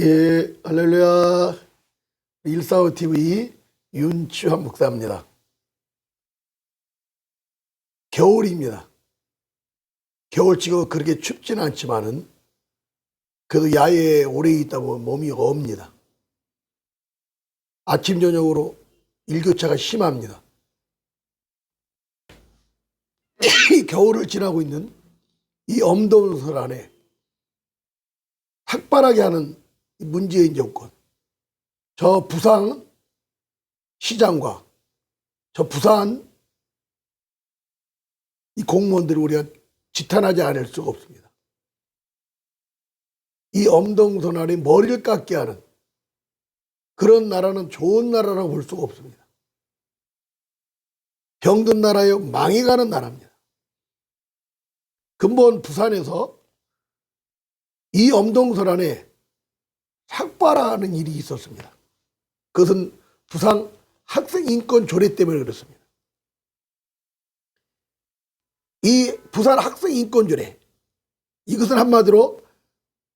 예, 할렐루야. 145TV 윤치환 목사입니다. 겨울입니다. 겨울치고 그렇게 춥지는 않지만은 그래도 야외에 오래 있다 보면 몸이 업니다. 아침 저녁으로 일교차가 심합니다. 이 겨울을 지나고 있는 이 엄동설 안에 삭발하게 하는 문재인 정권, 저 부산 시장과 저 부산 이 공무원들을 우리가 지탄하지 않을 수가 없습니다. 이 엄동선 안에 머리를 깎게 하는 그런 나라는 좋은 나라라고 볼 수가 없습니다. 병든 나라요, 망해가는 나라입니다. 근본 부산에서 이 엄동선 안에 삭발하는 일이 있었습니다. 그것은 부산 학생인권 조례 때문에 그렇습니다. 이 부산 학생인권 조례, 이것은 한마디로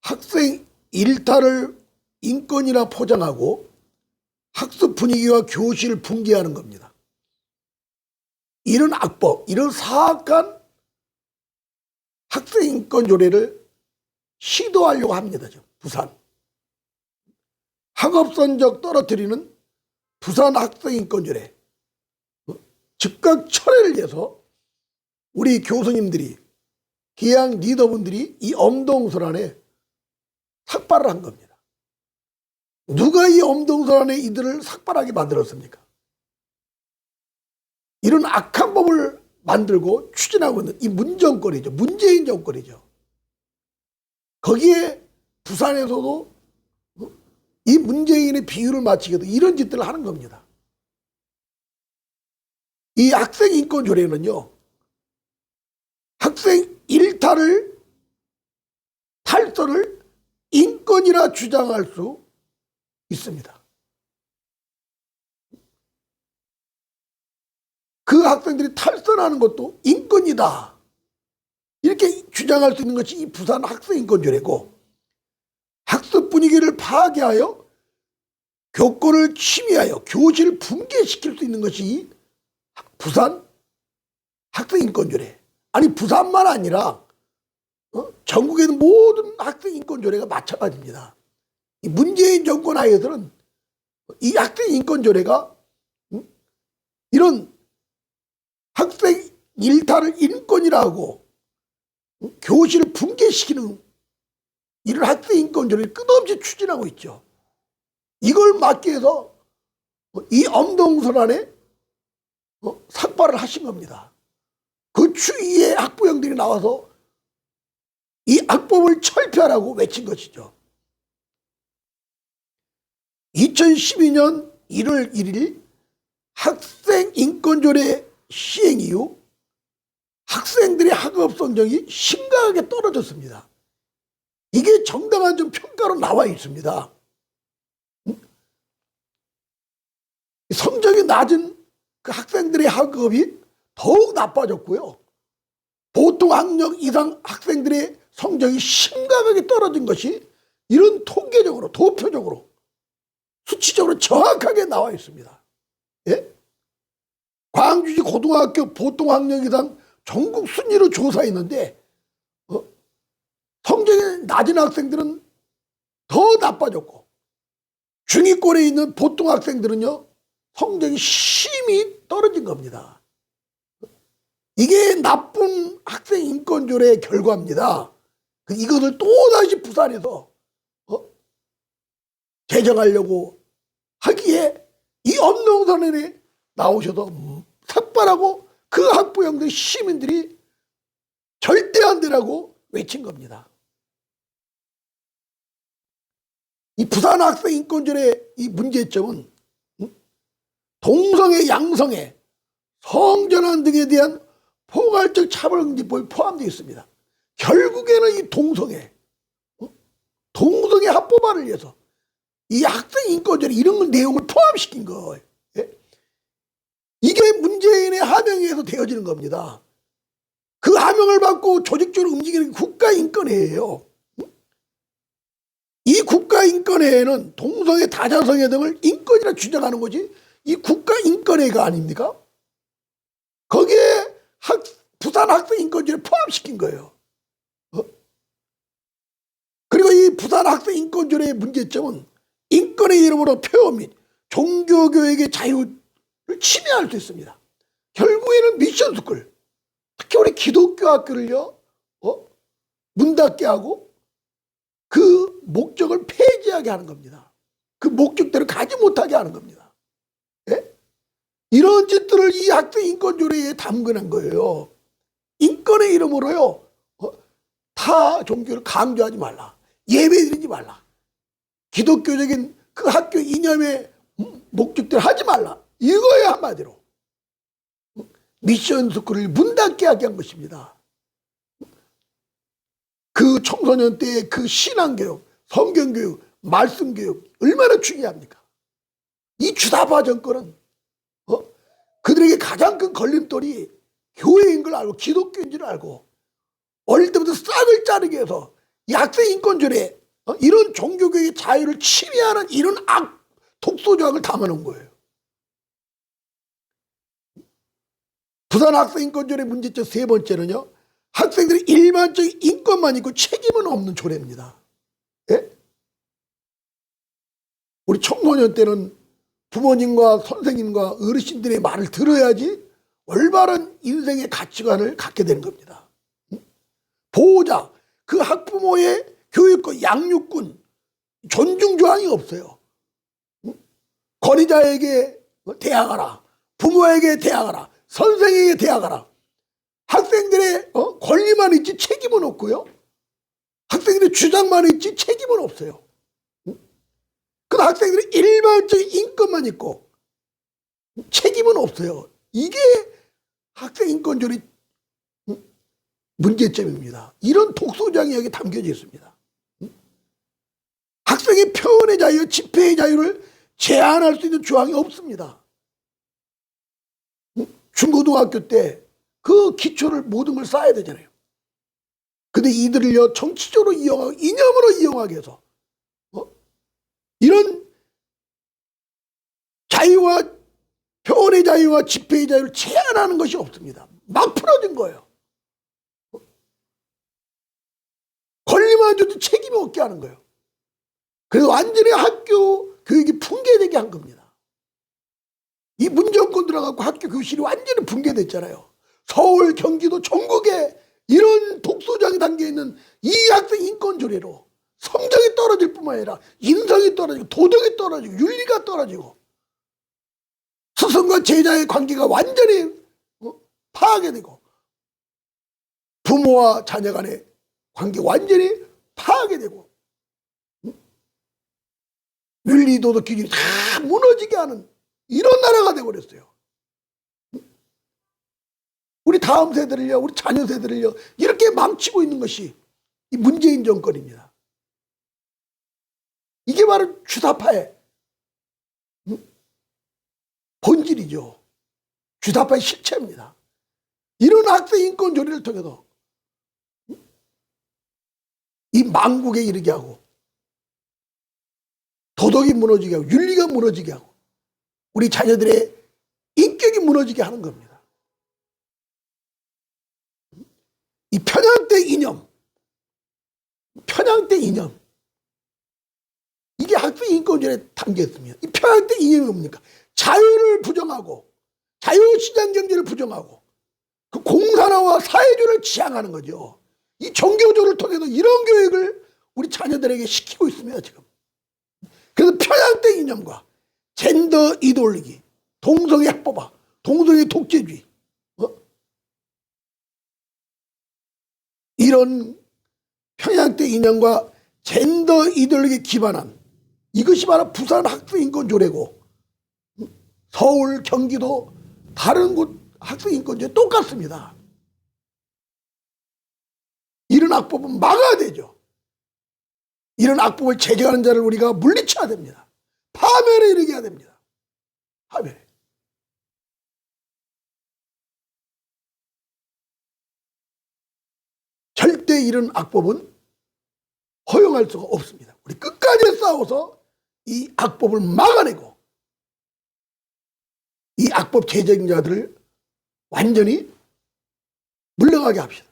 학생 일탈을 인권이라 포장하고 학습 분위기와 교실을 붕괴하는 겁니다. 이런 악법, 이런 사악한 학생인권 조례를 시도하려고 합니다. 부산 학업 성적 떨어뜨리는 부산 학생인권 조례 즉각 철회를 위해서 우리 교수님들이, 기양 리더분들이 이 엄동설 안에 삭발을 한 겁니다. 누가 이 엄동설 안에 이들을 삭발하게 만들었습니까? 이런 악한 법을 만들고 추진하고 있는 이 문정권이죠. 문재인 정권이죠. 거기에 부산에서도 이 문재인의 비유를 맞추게도 이런 짓들을 하는 겁니다. 이 학생인권 조례는요, 학생 일탈을, 탈선을 인권이라 주장할 수 있습니다. 그 학생들이 탈선하는 것도 인권이다, 이렇게 주장할 수 있는 것이 이 부산 학생인권 조례고, 학습 분위기를 파괴하여 교권을 침해하여 교실을 붕괴시킬 수 있는 것이 부산 학생인권 조례. 아니, 부산만 아니라 전국에 있는 모든 학생인권 조례가 마찬가지입니다. 이 문재인 정권 하에서는 이 학생인권 조례가 이런 학생 일탈을 인권이라고 교실을 붕괴시키는 이런 학생인권 조례를 끝없이 추진하고 있죠. 이걸 막기 위해서 이 엄동설 안에 삭발을 하신 겁니다. 그 추위에 학부형들이 나와서 이 악법을 철폐하라고 외친 것이죠. 2012년 1월 1일 학생인권조례 시행 이후 학생들의 학업 성적이 심각하게 떨어졌습니다. 이게 정당한 좀 평가로 나와 있습니다. 성적이 낮은 그 학생들의 학업이 더욱 나빠졌고요. 보통 학력 이상 학생들의 성적이 심각하게 떨어진 것이 이런 통계적으로, 도표적으로, 수치적으로 정확하게 나와 있습니다. 예? 광주시 고등학교 보통 학력 이상 전국 순위로 조사했는데 성적이 낮은 학생들은 더 나빠졌고, 중위권에 있는 보통 학생들은요, 성적이 심히 떨어진 겁니다. 이게 나쁜 학생인권조례의 결과입니다. 이것을 또다시 부산에서 개정하려고 하기에 이 엄동선에 나오셔서 삭발하고 그 학부형들, 시민들이 절대 안 되라고 외친 겁니다. 이 부산 학생인권조례의 이 문제점은 동성애, 양성애, 성전환 등에 대한 포괄적 차별금지법이 포함되어 있습니다. 결국에는 이 동성애 합법화를 위해서 이 학생인권조례 이런 내용을 포함시킨 거예요. 이게 문재인의 하명에 의해서 되어지는 겁니다. 그 하명을 받고 조직적으로 움직이는 국가인권회예요. 이 국가 국가인권회에는 동성애, 다자성애 등을 인권이라 주장하는 거지 이 국가인권회가 아닙니까? 거기에 부산 학생인권조례 포함시킨 거예요. 그리고 이 부산 학생인권조례의 문제점은 인권의 이름으로 표현 및 종교교육의 자유를 침해할 수 있습니다. 결국에는 미션스쿨, 특히 우리 기독교 학교를요, 문 닫게 하고 그 목적을 폐지하게 하는 겁니다. 그 목적대로 가지 못하게 하는 겁니다. 예? 이런 짓들을 이 학생인권조례에 담근한 거예요. 인권의 이름으로요, 타 종교를 강조하지 말라. 예배드리지 말라. 기독교적인 그 학교 이념의 목적대로 하지 말라. 이거예요, 한마디로. 미션 스쿨을 문 닫게 하게 한 것입니다. 그 청소년 때의 그 신앙교육, 성경교육, 말씀교육 얼마나 중요합니까? 이 주사파 정권은 그들에게 가장 큰 걸림돌이 교회인 걸 알고 기독교인 줄 알고 어릴 때부터 싹을 자르게 해서 이 학생인권조례 이런 종교교육의 자유를 침해하는 이런 독소조항을 담아놓은 거예요. 부산 학생인권조례 문제점 세 번째는요, 학생들이 일반적인 인권만 있고 책임은 없는 조례입니다. 예? 우리 청소년 때는 부모님과 선생님과 어르신들의 말을 들어야지 올바른 인생의 가치관을 갖게 되는 겁니다. 보호자, 그 학부모의 교육권, 양육권, 존중 조항이 없어요. 권위자에게 대항하라, 부모에게 대항하라, 선생에게 대항하라. 학생들의 권리만 있지 책임은 없고요. 학생들의 주장만 있지 책임은 없어요. 그래서 학생들이 일반적인 인권만 있고 책임은 없어요. 이게 학생인권조례 문제점입니다. 이런 독소조항이 여기 담겨져 있습니다. 학생의 표현의 자유, 집회의 자유를 제한할 수 있는 조항이 없습니다. 중고등학교 때 그 기초를 모든 걸 쌓아야 되잖아요. 근데 이들을요, 정치적으로 이용하고 이념으로 이용하게 해서 이런 자유와 표현의 자유와 집회의 자유를 제한하는 것이 없습니다. 막 풀어진 거예요. 권리만 줘도 책임이 없게 하는 거예요. 그래서 완전히 학교 교육이 붕괴되게 한 겁니다. 이 문정권 들어가고 학교 교실이 완전히 붕괴됐잖아요. 서울, 경기도, 전국에 이런 독소조항이 담겨있는 이 학생 인권조례로 성적이 떨어질 뿐만 아니라 인성이 떨어지고 도덕이 떨어지고 윤리가 떨어지고 스승과 제자의 관계가 완전히 파괴되고 부모와 자녀 간의 관계가 완전히 파괴되고 윤리 도덕 기준이 다 무너지게 하는 이런 나라가 되어버렸어요. 우리 다음 세대를요, 우리 자녀 세대를요, 이렇게 망치고 있는 것이 이 문재인 정권입니다. 이게 바로 주사파의 본질이죠. 주사파의 실체입니다. 이런 학생 인권 조례를 통해서 이 망국에 이르게 하고 도덕이 무너지게 하고 윤리가 무너지게 하고 우리 자녀들의 인격이 무너지게 하는 겁니다. 이 편향된 이념 이게 학생 인권조례에 담겨 있습니다. 이 편향된 이념이 뭡니까? 자유를 부정하고 자유시장 경제를 부정하고 그 공산화와 사회주의를 지향하는 거죠. 이 종교조를 통해서 이런 교육을 우리 자녀들에게 시키고 있습니다, 지금. 그래서 편향된 이념과 젠더 이데올로기, 동성애 합법화, 동성애 독재주의, 이런 편향된 이념과 젠더 이데올로기에 기반한 이것이 바로 부산 학생인권조례고 서울, 경기도 다른 곳 학생인권조례 똑같습니다. 이런 악법은 막아야 되죠. 이런 악법을 제정하는 자를 우리가 물리쳐야 됩니다. 파멸에 이르게 해야 됩니다. 파멸에. 절대 이런 악법은 허용 인정할 수가 없습니다. 우리 끝까지 싸워서 이 악법을 막아내고 이 악법 제정자들을 완전히 물러가게 합시다.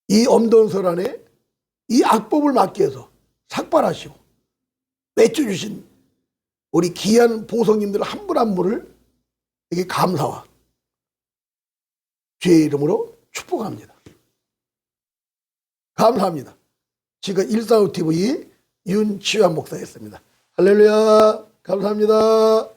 이 엄돈설 안에 이 악법을 막기 위해서 삭발하시고 외쳐주신 우리 귀한 보성님들 한 분 한 분을 이게 감사와 주의 이름으로 축복합니다. 감사합니다. 지금 145TV 윤치환 목사였습니다. 할렐루야. 감사합니다.